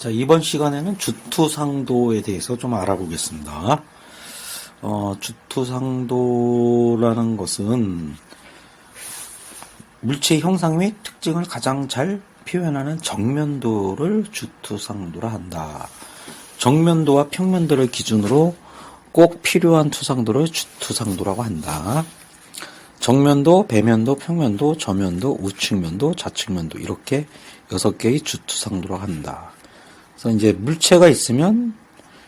자, 이번 시간에는 주투상도에 대해서 좀 알아보겠습니다. 주투상도라는 것은 물체의 형상 및 특징을 가장 잘 표현하는 정면도를 주투상도라 한다. 정면도와 평면도를 기준으로 꼭 필요한 투상도를 주투상도라고 한다. 정면도, 배면도, 평면도, 저면도, 우측면도, 좌측면도 이렇게 6개의 주투상도라고 한다. 그래서 이제 물체가 있으면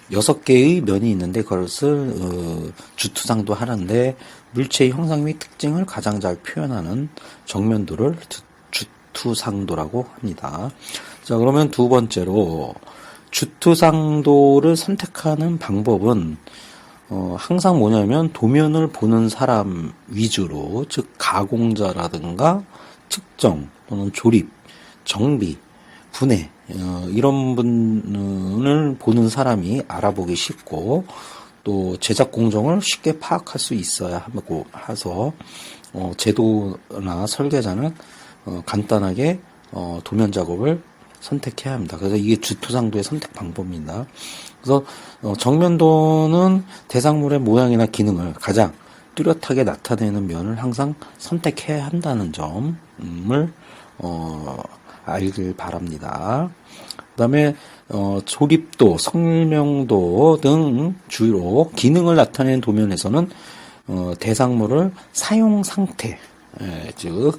6개의 면이 있는데 그것을 주투상도 하는데 물체의 형상 및 특징을 가장 잘 표현하는 정면도를 주투상도라고 합니다. 자, 그러면 두 번째로 주투상도를 선택하는 방법은 항상 뭐냐면 도면을 보는 사람 위주로, 즉 가공자라든가 측정 또는 조립, 정비, 분해 이런 분을 보는 사람이 알아보기 쉽고 또 제작 공정을 쉽게 파악할 수 있어야 하고 해서 제도나 설계자는 간단하게 도면 작업을 선택해야 합니다. 그래서 이게 주투상도의 선택 방법입니다. 그래서 정면도는 대상물의 모양이나 기능을 가장 뚜렷하게 나타내는 면을 항상 선택해야 한다는 점을 알길 바랍니다. 그 다음에 조립도, 설명도 등 주로 기능을 나타내는 도면에서는 대상물을 사용 상태, 즉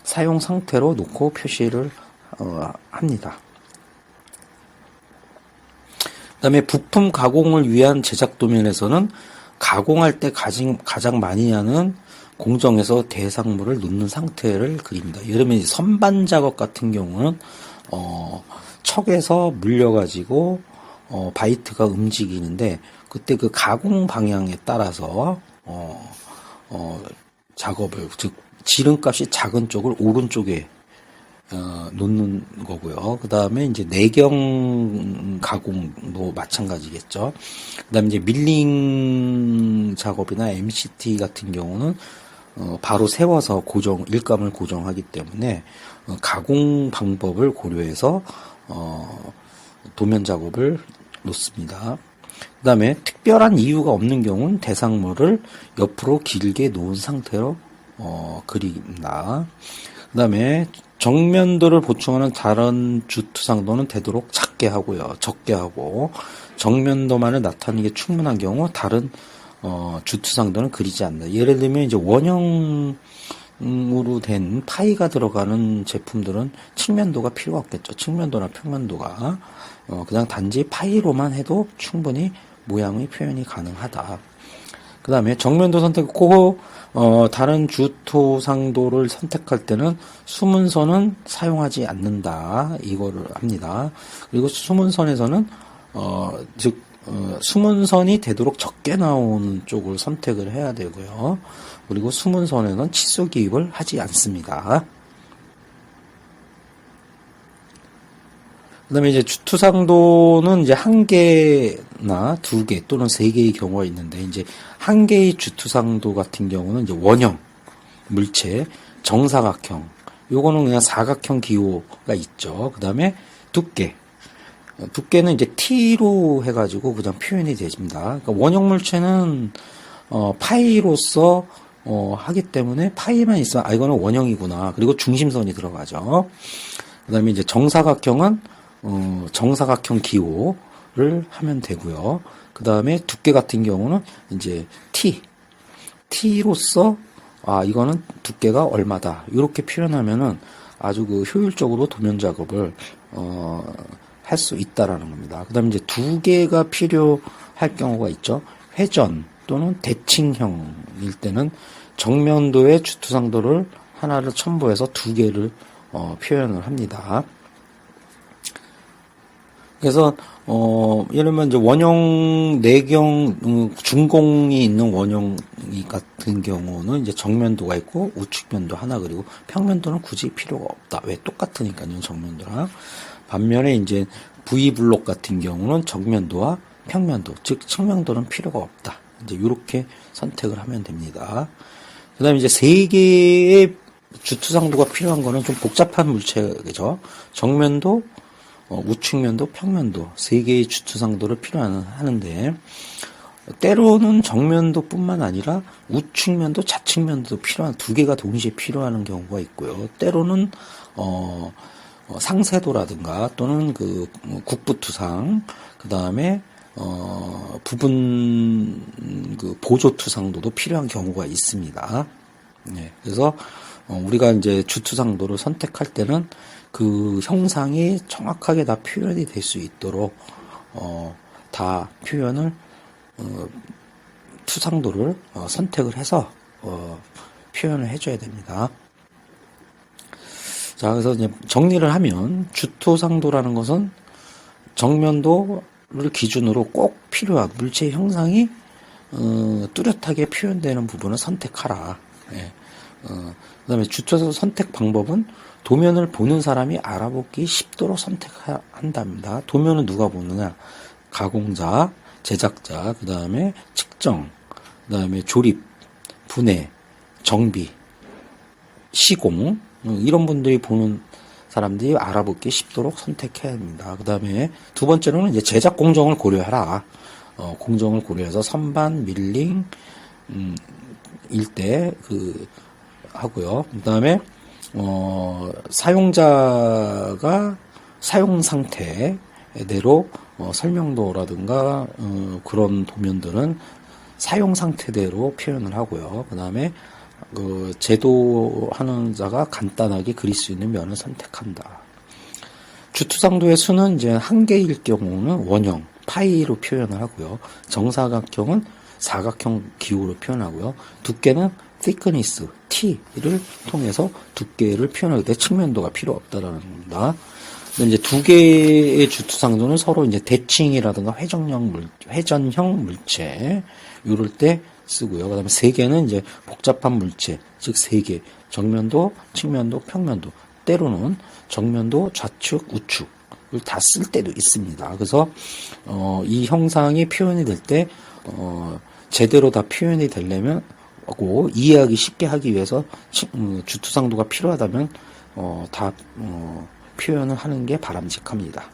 사용 상태로 놓고 표시를 합니다. 그 다음에 부품 가공을 위한 제작 도면에서는 가공할 때 가장 많이 하는 공정에서 대상물을 놓는 상태를 그립니다. 예를 들면 선반 작업 같은 경우는 척에서 물려가지고 바이트가 움직이는데 그때 그 가공 방향에 따라서 작업을, 즉 지름값이 작은 쪽을 오른쪽에 놓는 거고요. 그 다음에 이제 내경 가공도 마찬가지겠죠. 그 다음에 이제 밀링 작업이나 MCT 같은 경우는 바로 세워서 일감을 고정하기 때문에 가공 방법을 고려해서 도면 작업을 놓습니다. 그 다음에 특별한 이유가 없는 경우는 대상물을 옆으로 길게 놓은 상태로 그립니다. 그 다음에 정면도를 보충하는 다른 주투상도는 되도록 작게 하고요. 적게 하고 정면도만을 나타내는 게 충분한 경우 다른 주투상도는 그리지 않는다. 예를 들면 이제 원형으로 된 파이가 들어가는 제품들은 측면도가 필요가 없겠죠. 측면도나 평면도가 그냥 단지 파이로만 해도 충분히 모양의 표현이 가능하다. 그 다음에 정면도 선택하고 다른 주투상도를 선택할 때는 수문선은 사용하지 않는다. 이거를 합니다. 그리고 수문선에서는 수문선이 되도록 적게 나오는 쪽을 선택을 해야 되고요. 그리고 수문선에는 치수 기입을 하지 않습니다. 그 다음에 이제 주투상도는 이제 1개나 2개 또는 3개의 경우가 있는데, 이제 1개의 주투상도 같은 경우는 이제 원형, 물체, 정사각형, 요거는 그냥 사각형 기호가 있죠. 그 다음에 두께는 이제 T로 해가지고 그냥 표현이 됩니다. 그러니까 원형 물체는 파이로서 하기 때문에 파이만 있으면 이거는 원형이구나. 그리고 중심선이 들어가죠. 그 다음에 이제 정사각형은 정사각형 기호를 하면 되고요. 그 다음에 두께 같은 경우는 이제 T로서 이거는 두께가 얼마다 이렇게 표현하면은 아주 그 효율적으로 도면 작업을 할 수 있다라는 겁니다. 그 다음에 이제 2개가 필요할 경우가 있죠. 회전 또는 대칭형일 때는 정면도의 주투상도를 하나를 첨부해서 2개를 표현을 합니다. 그래서 예를 들면 이제 원형 내경 중공이 있는 원형 같은 경우는 이제 정면도가 있고 우측면도 하나 그리고 평면도는 굳이 필요가 없다. 왜? 똑같으니까요, 정면도랑. 반면에 이제 V블록 같은 경우는 정면도와 평면도, 즉 측면도는 필요가 없다. 이제 이렇게 선택을 하면 됩니다. 그다음에 이제 3개의 주투상도가 필요한 거는 좀 복잡한 물체죠. 정면도, 우측면도, 평면도 세 개의 주투상도를 필요하는데 때로는 정면도뿐만 아니라 우측면도, 좌측면도 필요한 두 개가 동시에 필요한 경우가 있고요. 때로는 상세도라든가 또는 그 국부투상, 그 다음에 부분 그 보조투상도도 필요한 경우가 있습니다. 네, 그래서 우리가 이제 주투상도를 선택할 때는 그 형상이 정확하게 다 표현이 될 수 있도록 다 표현을 투상도를 선택을 해서 표현을 해줘야 됩니다. 자, 그래서 이제 정리를 하면 주토상도라는 것은 정면도를 기준으로 꼭 필요한 물체 형상이 뚜렷하게 표현되는 부분을 선택하라. 예. 그다음에 주토 선택 방법은 도면을 보는 사람이 알아보기 쉽도록 선택한답니다. 도면은 누가 보느냐? 가공자, 제작자, 그 다음에 측정, 그 다음에 조립, 분해, 정비, 시공, 이런 분들이 보는 사람들이 알아보기 쉽도록 선택해야 합니다. 그 다음에 두 번째로는 이제 제작 공정을 고려하라. 공정을 고려해서 선반, 밀링, 일대, 하고요. 그 다음에, 사용자가 사용 상태대로 설명도라든가 그런 도면들은 사용 상태대로 표현을 하고요. 그 다음에 제도하는 자가 간단하게 그릴 수 있는 면을 선택한다. 주투상도의 수는 이제 한 개일 경우는 원형 파이로 표현을 하고요. 정사각형은 사각형 기호로 표현하고요. 두께는 thickness T를 통해서 두께를 표현하게 돼 측면도가 필요 없다라는 겁니다. 이제 두 개의 주투상도는 서로 이제 대칭이라든가 회전형 물체 이럴 때 쓰고요. 그다음에 세 개는 이제 복잡한 물체, 즉 세 개, 정면도, 측면도, 평면도, 때로는 정면도, 좌측, 우측을 다 쓸 때도 있습니다. 그래서 이 형상이 표현이 될 때 제대로 다 표현이 되려면 하고 이해하기 쉽게 하기 위해서 주투상도가 필요하다면 다 표현을 하는 게 바람직합니다.